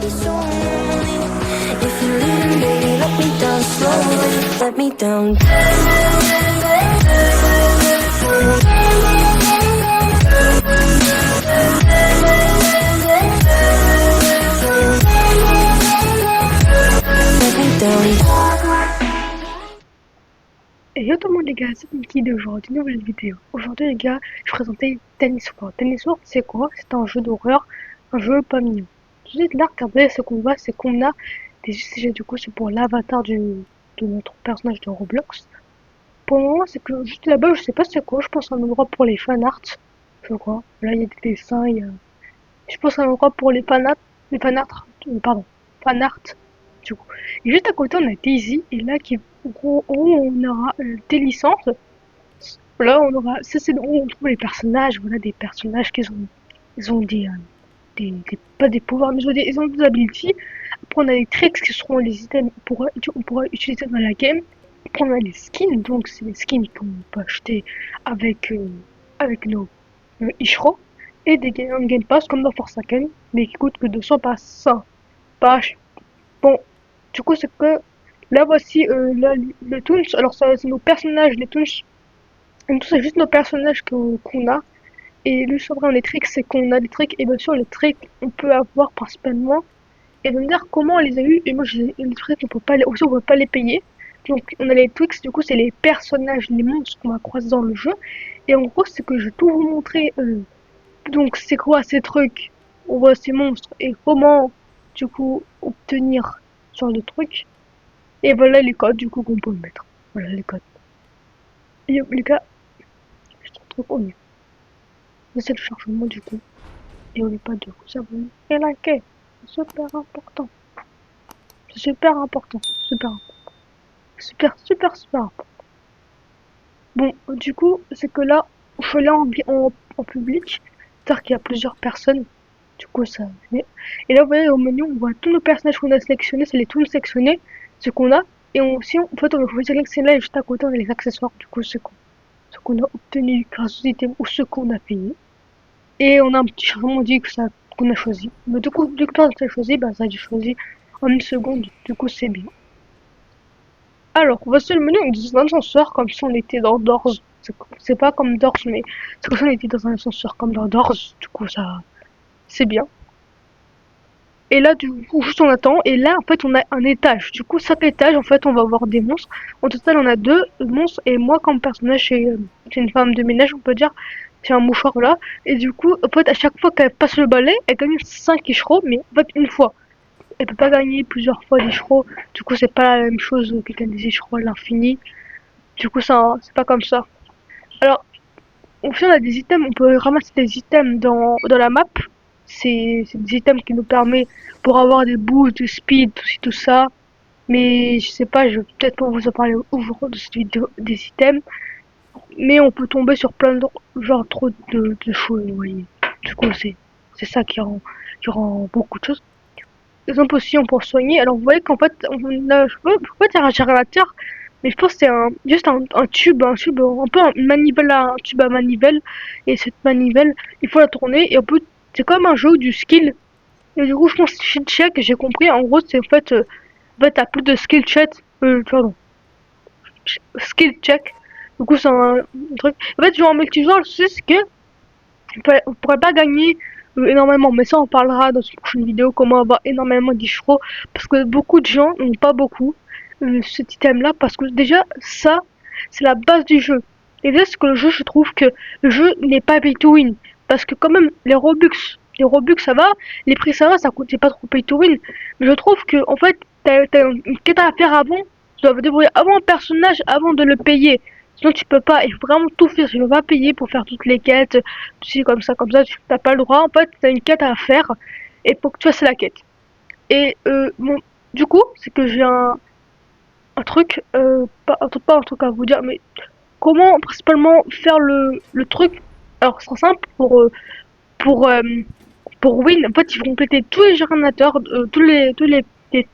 be so lonely. If you're leaving, baby, let me down slowly. Let me down. Let me down. Et yo tout le monde les gars, c'est Niki d'aujourd'hui, nouvelle vidéo. Aujourd'hui les gars, je présentais Tennis World. Tennis World c'est quoi? C'est un jeu d'horreur, un jeu pas mignon. Tout de suite là, regardez ce qu'on voit, c'est qu'on a des UCG, du coup c'est pour l'avatar de notre personnage de Roblox. Pour le moment c'est que juste là-bas, je sais pas c'est quoi, je pense un endroit pour les fanarts, je crois. Là il y a des dessins, je pense un endroit pour les fanarts, fanarts du coup. Et juste à côté on a Daisy, et là qui où on aura des licences. Là, on aura, ça c'est où on trouve les personnages, voilà, des personnages ils ont pas des pouvoirs, mais ils ont des abilities. Après, on a les tricks qui seront les items on pourra utiliser dans la game. Après, on a les skins, donc c'est les skins qu'on peut acheter avec nos Ishro. Et des Game Pass comme dans Forsaken, mais qui coûtent que 200 par 100. Bon, du coup, c'est que là, voici là, le Toons. Alors, ça, c'est nos personnages, les Toons. Et tout, c'est juste nos personnages qu'on a. Et le vrai, les tricks, c'est qu'on a des tricks. Et bien sûr, les tricks, on peut avoir principalement. Et de me dire comment on les a eu. Et moi, les tricks, on peut pas aussi, on peut pas les payer. Donc, on a les tricks, du coup, c'est les personnages, les monstres qu'on va croiser dans le jeu. Et en gros, c'est que je vais tout vous montrer. Donc, c'est quoi ces trucs? On voit ces monstres. Et comment, du coup, obtenir ce genre de trucs. Et voilà les codes du coup qu'on peut mettre. Voilà les codes. Et les gars, je suis trop connu. C'est le chargement du coup. Et n'oubliez pas de vous abonner et liker. C'est super important. C'est super important. Super important. Super important. Bon, du coup, c'est que là, je suis là en public. C'est-à-dire qu'il y a plusieurs personnes. Du coup, ça. Et là, vous voyez, au menu, on voit tous nos personnages qu'on a sélectionnés. C'est les tools sélectionnés. Ce qu'on a. Et aussi, en fait, on va choisir sélectionner là et juste à côté, on a les accessoires. Du coup, ce qu'on a obtenu grâce aux items ou ce qu'on a payé. Et on a un petit changement dit que ça qu'on a choisi. Mais du coup, dès que toi tu as choisi, bah ça a été choisi en une seconde. Du coup, c'est bien. Alors, voici le menu. On dit dans un ascenseur comme si on était dans Doors. C'est pas comme Doors, mais c'est comme si on était dans un ascenseur comme dans Doors. Du coup, ça, c'est bien. Et là, du coup, juste on attend. Et là, en fait, on a un étage. Du coup, chaque étage, en fait, on va avoir des monstres. En total, on a 2 monstres. Et moi, comme personnage, c'est une femme de ménage, on peut dire. C'est un mouchoir là. Et du coup, en fait, à chaque fois qu'elle passe le balai, elle gagne 5 écheros. Mais en fait, une fois. Elle peut pas gagner plusieurs fois d'écheros. Du coup, c'est pas la même chose que gagne des écheros à l'infini. Du coup, ça, c'est pas comme ça. Alors, au final, on a des items. On peut ramasser des items dans la map. C'est des items qui nous permettent pour avoir des boosts de speed, tout ça. Mais je sais pas, je vais peut-être pas vous en parler aujourd'hui de cette vidéo des items. Mais on peut tomber sur plein de genre trop de choses, vous voyez. Du coup, c'est ça qui rend beaucoup de choses. Par exemple aussi, on peut soigner. Alors vous voyez qu'en fait, on a, je peux pas dire un générateur, mais je pense que c'est juste un tube, un peu une manivelle, un tube à manivelle. Et cette manivelle, il faut la tourner et on peut, c'est comme un jeu du skill. Et du coup, je pense shield check, j'ai compris. En gros, c'est en fait, t'as plus de skill check, pardon, skill check. Du coup, c'est un truc. En fait, jouer en multijoueur, le souci, c'est que on pourrait pas gagner énormément, mais ça, on parlera dans une prochaine vidéo comment avoir énormément d'ishro, parce que beaucoup de gens n'ont pas beaucoup cet item-là, parce que déjà, ça, c'est la base du jeu. Et déjà, c'est que le jeu, je trouve que le jeu n'est pas pay to win, parce que quand même, les Robux, ça va, les prix, ça va, ça coûte pas trop pay to win, mais je trouve que, en fait, t'as une quête à faire avant, tu dois débrouiller avant un personnage, avant de le payer. Sinon, tu peux pas, il faut vraiment tout faire. Tu ne vas pas payer pour faire toutes les quêtes, tu sais, comme ça, tu n'as pas le droit. En fait, tu as une quête à faire, et pour que tu fasses la quête. Et bon, du coup, c'est que j'ai un truc, pas un truc à vous dire, mais comment principalement faire le truc. Alors, c'est simple pour, euh, pour win. En fait, ils vont compléter tous les générateurs, les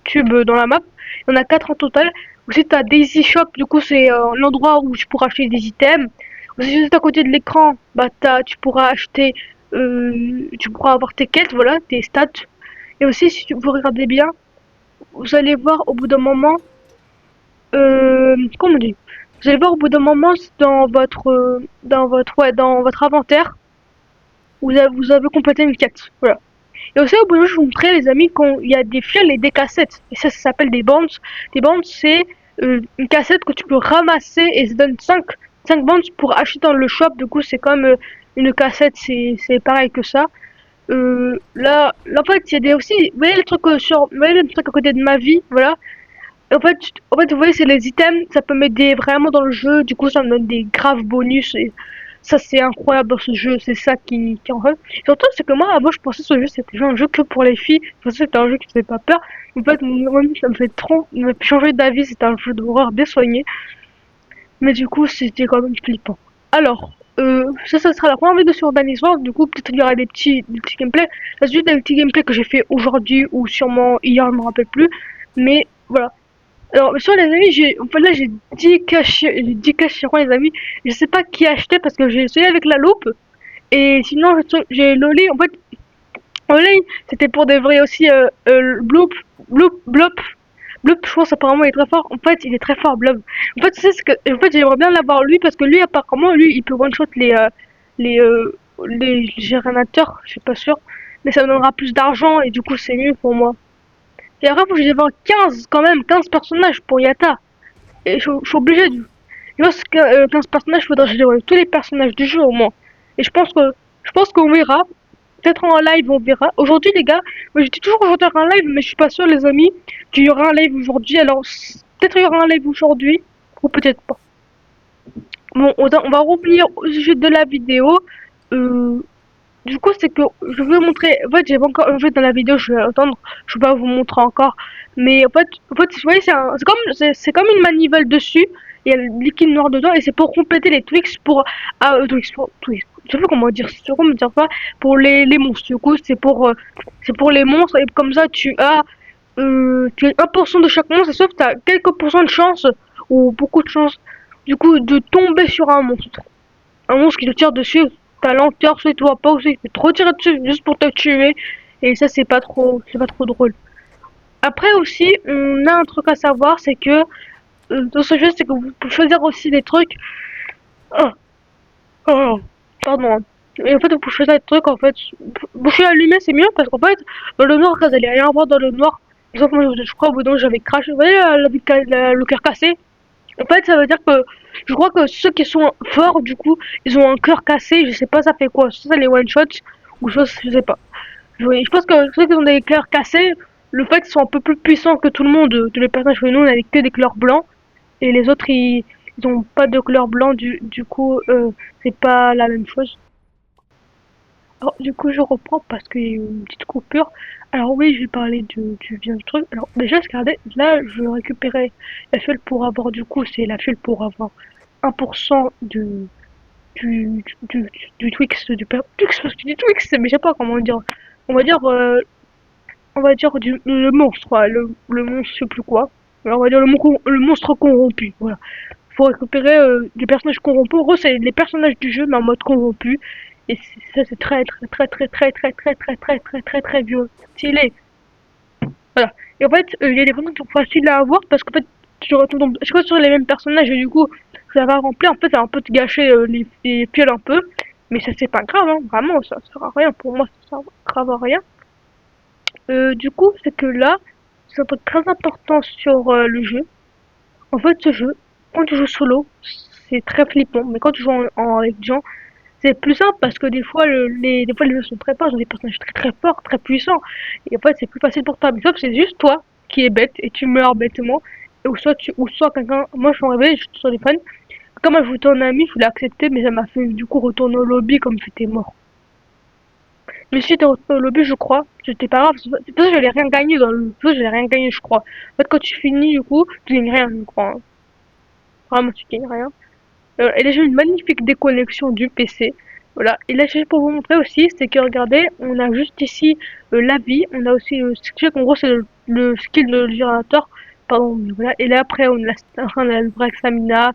tubes dans la map. Il y en a 4 en total. Ensuite, t'as Daisy Shop, du coup, c'est l'endroit où tu pourras acheter des items. Ensuite, juste à côté de l'écran, bah, tu pourras acheter, tu pourras avoir tes quêtes, voilà, tes stats. Et aussi, si vous regardez bien, vous allez voir au bout d'un moment, comment on dit? Vous allez voir au bout d'un moment dans votre inventaire, vous avez complété une quête. Voilà. Et aussi, au bout d'un moment, je vous montrer, les amis, quand il y a des fils et des cassettes. Et ça s'appelle des bandes. Des bandes, c'est une cassette que tu peux ramasser et ça donne 5 bandes pour acheter dans le shop. Du coup, c'est comme une cassette, c'est pareil que ça. Là, en fait, il y a des aussi, vous voyez le truc vous voyez le truc à côté de ma vie, voilà. En fait, vous voyez, c'est les items, ça peut m'aider vraiment dans le jeu. Du coup, ça me donne des graves bonus. Et ça, c'est incroyable dans ce jeu. C'est ça qui en fait. Surtout, c'est que moi, avant, je pensais que ce jeu, c'était un jeu que pour les filles. Je pensais que c'était un jeu qui faisait pas peur. En fait, ça me fait trop, ça m'a fait changer d'avis. C'était un jeu d'horreur bien soigné. Mais du coup, c'était quand même flippant. Alors, ça sera la première vidéo sur Danny's World. Du coup, peut-être il y aura des petits gameplays. La suite des petits gameplays que j'ai fait aujourd'hui ou sûrement hier, je me rappelle plus. Mais voilà. Alors, sur les amis, en fait, là, j'ai 10 caches sur les amis. Je sais pas qui acheter parce que j'ai essayé avec la loupe. Et sinon, j'ai Loli. En fait, Loli, c'était pour des vrais aussi, Bloop. Bloop, je pense, apparemment, il est très fort. En fait, il est très fort, Bloop. En fait, tu sais ce que, en fait, j'aimerais bien l'avoir lui parce que lui, apparemment, lui, il peut one-shot les, euh, les générateurs. Je suis pas sûr. Mais ça me donnera plus d'argent et du coup, c'est mieux pour moi. Et après, faut que j'aille voir 15, quand même, 15 personnages pour Yata. Et je suis obligé de. Je pense que 15 personnages, faudrait que je dévoile tous les personnages du jeu au moins. Et je pense qu'on verra. Peut-être en live, on verra. Aujourd'hui, les gars, moi j'étais toujours aujourd'hui un live, mais je suis pas sûr, les amis, qu'il y aura un live aujourd'hui. Alors, peut-être il y aura un live aujourd'hui, ou peut-être pas. Bon, on va revenir au sujet de la vidéo. Euh, du coup, c'est que je vais montrer. En fait, j'ai pas encore. En fait, dans la vidéo, je vais attendre. Je vais pas vous montrer encore. Mais en fait, vous voyez, c'est comme une manivelle dessus. Il y a le liquide noir dedans et c'est pour compléter les Twix pour. Ah, Twix. Je sais pas comment dire. Je sais pas comment dire ça. Pour les monstres. Du coup, c'est pour les monstres et comme ça, tu as 1% de chaque monstre et sauf que tu as quelques pourcents de chance ou beaucoup de chance. Du coup, de tomber sur un monstre. Un monstre qui te tire dessus, ta lenteur, soit tu vois pas, aussi il peut trop tirer dessus juste pour te tuer. Et ça, c'est pas trop drôle. Après aussi, on a un truc à savoir, c'est que dans ce jeu, c'est que vous pouvez choisir aussi des trucs. Oh, oh, pardon. Hein. Et en fait, vous pouvez choisir des trucs, en fait. Boucher allumé, c'est mieux parce qu'en fait, dans le noir, vous allez rien voir dans le noir. Par exemple, moi, je crois au bout d'un j'avais craché. Vous voyez le cœur cassé? En fait, ça veut dire que je crois que ceux qui sont forts, du coup, ils ont un cœur cassé. Je sais pas, ça fait quoi? Ça, les one shots ou je sais pas. Je pense que ceux qui ont des cœurs cassés, le fait qu'ils sont un peu plus puissants que tout le monde, tous les personnages que nous, on avait que des couleurs blancs et les autres, ils ont pas de couleur blanc. Du coup, c'est pas la même chose. Alors, du coup, je reprends parce qu'il y a eu une petite coupure. Alors oui, je vais parler du bien du truc. Alors déjà, regardez, là, je vais récupérer la fuel pour avoir, du coup, c'est la fuel pour avoir 1% du Twix, Twix, parce que du Twix, mais je sais pas comment dire. On va dire, euh, on va dire le monstre, ouais, le monstre, je sais plus quoi. Alors, on va dire le monstre corrompu, voilà. Faut récupérer des personnages corrompus. En gros, c'est les personnages du jeu, mais en mode corrompu. Et ça, c'est très, très, très, très, très, très, très, très, très, très, très, très vieux. Stylé. Voilà. Et en fait, il y a des personnages qui sont faciles à avoir parce qu'en fait, tu retombes je crois sur les mêmes personnages et du coup, ça va remplir. En fait, ça va un peu te gâcher les pioles un peu. Mais ça, c'est pas grave, hein. Vraiment, ça sert à rien. Pour moi, ça sert grave à rien. Du coup, c'est que là, c'est un truc très important sur le jeu. En fait, ce jeu, quand tu joues solo, c'est très flippant. Mais quand tu joues avec des gens, c'est plus simple parce que des fois les jeux sont très forts, ils ont des personnages très très forts, très puissants. Et en fait, c'est plus facile pour toi. Mais sauf que c'est juste toi qui es bête et tu meurs bêtement. Et ou soit quelqu'un, moi je suis arrivé, je suis sur les fans. Comme je voulais un ami, je voulais accepter, mais ça m'a fait du coup retourner au lobby comme j'étais mort. Mais si t'es retourné au lobby, je crois, c'était pas grave. C'est pour ça que j'allais rien gagner dans le jeu, j'allais rien gagner, je crois. En fait, quand tu finis, du coup, tu gagnes rien, je crois. Hein. Vraiment, tu gagnes rien. Et là, j'ai une magnifique déconnexion du PC. Voilà. Et là, juste pour vous montrer aussi, c'est que regardez, on a juste ici la vie, on a aussi le skill, en gros, c'est le skill de générateur. Pardon, voilà. Et là, après, on a le break stamina.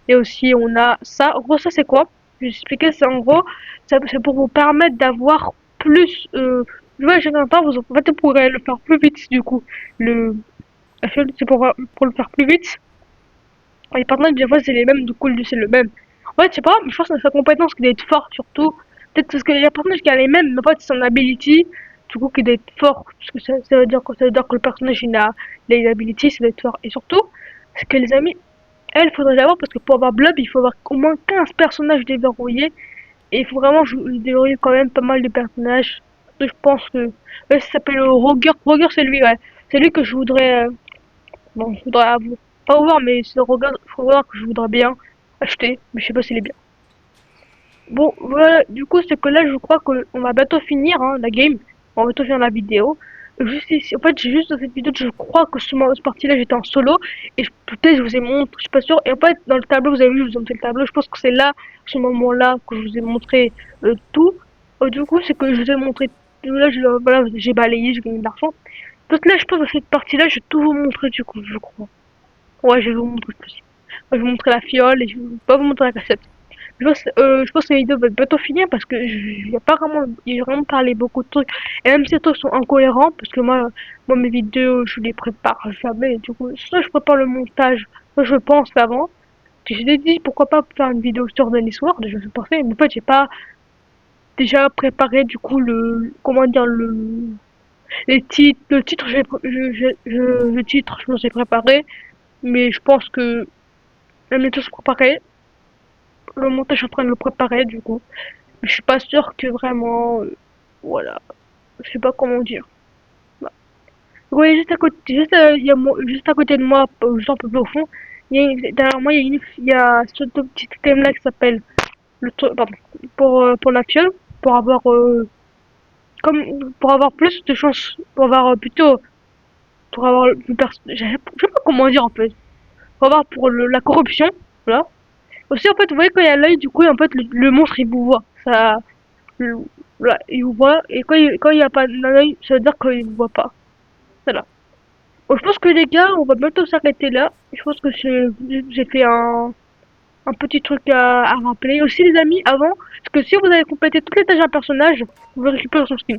Et aussi, on a ça. En gros, ça, c'est quoi? Je vais expliquer, c'est en gros, c'est pour vous permettre d'avoir plus. Ouais, j'ai un temps, en fait, on pourrait le faire plus vite, du coup. Le, la fiole, c'est pour le faire plus vite. Les personnages, des fois, c'est les mêmes, du coup, lui, c'est le même. En fait, je sais pas, mais je pense que c'est sa compétence qui doit être forte, surtout. Peut-être parce qu'il y a un personnage qui a les mêmes, mais en fait, c'est son ability, du coup, qui doit être fort. Parce que ça veut dire que le personnage, il a une ability, ça doit être fort. Et surtout, c'est que les amis, elle, faudrait l'avoir parce que pour avoir Blob, il faut avoir au moins 15 personnages déverrouillés. Et il faut vraiment déverrouiller quand même pas mal de personnages. Je pense que, ouais, ça s'appelle Roger. Roger, c'est lui, ouais. C'est lui que je voudrais, bon, je voudrais pas avoir, mais c'est le regard que je voudrais bien acheter, mais je sais pas s'il est bien. Bon, voilà, du coup, c'est que là, je crois qu'on va bientôt finir, hein, la game. On va bientôt finir la vidéo. Juste ici, en fait, j'ai juste dans cette vidéo, je crois que ce partie-là, j'étais en solo. Et peut-être je vous ai montré, je suis pas sûre. Et en fait, dans le tableau, vous avez vu, je vous ai montré le tableau. Je pense que c'est là, ce moment-là, que je vous ai montré tout. Du coup, c'est que je vous ai montré, là, voilà, j'ai balayé, j'ai gagné de l'argent. Donc là, je pense que dans cette partie-là, je vais tout vous montrer, du coup, je crois. Ouais, je vais vous montrer ceci. Je vais vous montrer la fiole et je vais pas vous montrer la cassette. Je pense que la vidéo va bientôt finir parce que il y a pas vraiment, il a vraiment parlé beaucoup de trucs. Et même si ces trucs sont incohérents, parce que moi mes vidéos, je les prépare jamais. Du coup, soit je prépare le montage, soit je pense avant. Je l'ai dit, pourquoi pas faire une vidéo sur Dennis Ward, je pensais, mais en fait, j'ai pas déjà préparé, du coup, comment dire, les titres, le titre, le titre, je me suis préparé, mais je pense que la méthode se préparer. Le montage, je suis en train de le préparer, du coup. Je suis pas sûre que vraiment, voilà, je sais pas comment dire. Bah. Oui, juste à côté, il y a juste à côté de moi, juste un peu plus au fond, derrière moi, il y a ce petit thème là qui s'appelle pardon, pour la fiole, pour avoir, pour avoir plus de chance, pour avoir plutôt, pour avoir je sais pas comment dire en fait, pour avoir pour la corruption, voilà. Aussi, en fait, vous voyez quand il y a l'œil, du coup, en fait, le monstre il vous voit, ça, voilà, il vous voit, et quand il y a pas d'œil, ça veut dire qu'il vous voit pas. Voilà. Bon, je pense que les gars, on va bientôt s'arrêter là. Je pense que j'ai fait un petit truc à rappeler. Aussi, les amis, avant, parce que si vous avez complété toutes les tâches d'un personnage, vous récupérez son skin.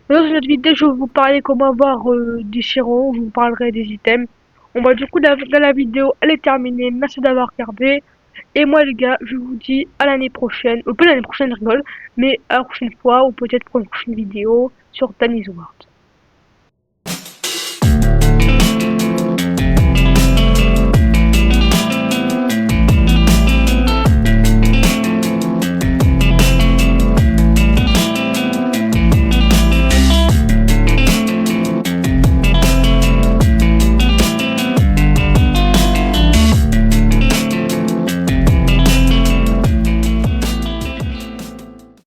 Dans une autre vidéo, je vais vous parler comment avoir des chirons, je vous parlerai des items. On va du coup, la vidéo, elle est terminée. Merci d'avoir regardé. Et moi, les gars, je vous dis à l'année prochaine. Ou pas l'année prochaine, je rigole. Mais à la prochaine fois, ou peut-être pour une prochaine vidéo sur Danny's World.